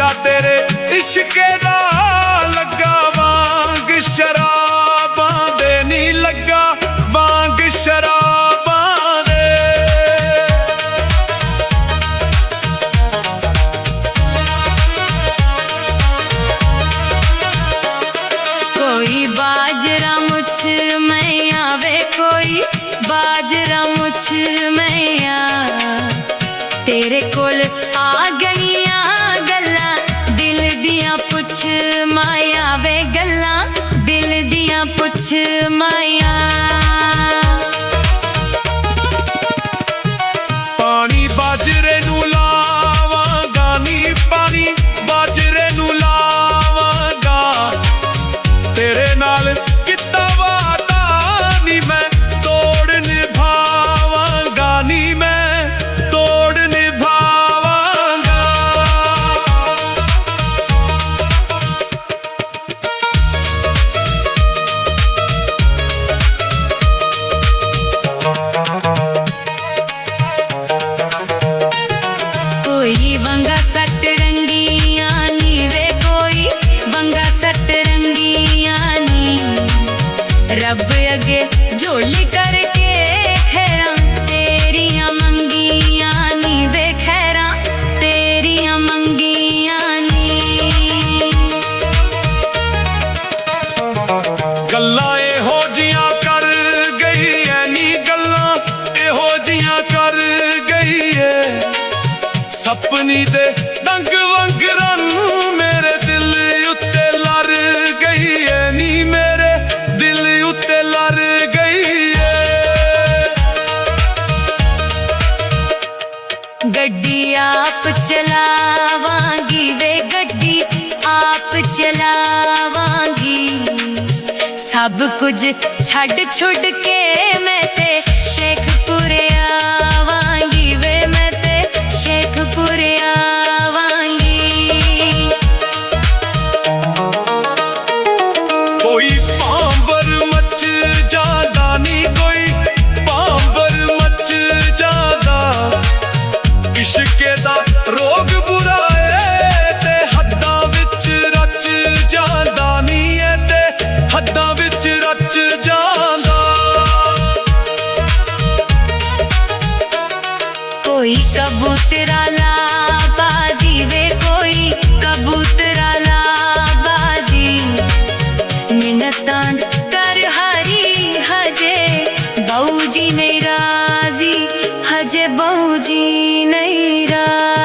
नशा तेरे इश्के दा लगा वांग शराबां दे नी लगा वांग शराबां दे। कोई बाजरा मुझ में आवे, कोई बाजरा मुझ में आ, तेरे कोल आ गईयां गल्लां दिल दियां पुछ माया वे गल्लां दिल दियां पुछ माया। पानी बाजरे नू लावांगा नी पानी बाजरे नू लावांगा, तेरे नाल किता वादा नी मैं तोड़ निभावांगा नी मैं तोड़ निभावांगा। कोई वंगा सट रंगियां नी वे, कोई वंगा सट रंगियां नी, रब अगे झोली करके खैरां तेरियां मंगियां नी वे खैरां तेरियां मंगियां नी। गल्लां एहो जियां कर गई है नी गल्लां एहो जियां कर गई है, सपनी दे डंग वंगरां मेरे दिल उत्ते लर गई है नी मेरे दिल उत्ते लर गई है। गड्डी आप चलावांगी वे गड्डी आप चलावांगी, सब कुछ छड़ छुड़ के मैं ते शेखपुरे आवांगी वे मैं ते शेखपुरे आवांगी। कोई पांबर मच जादा नी कोई पांबर मच जादा, इश्के दा रोग बुरा है ते हद्दां विच रच जांदा नी है ते हद्दां विच रच जांदा। कोई कबूतरा ला बाजी वे कोई कबूतरा ला बाजी, मिन्नतां कर हरी हजे बहू जी नहीं राजी हजे बहू जी नहीं राजी।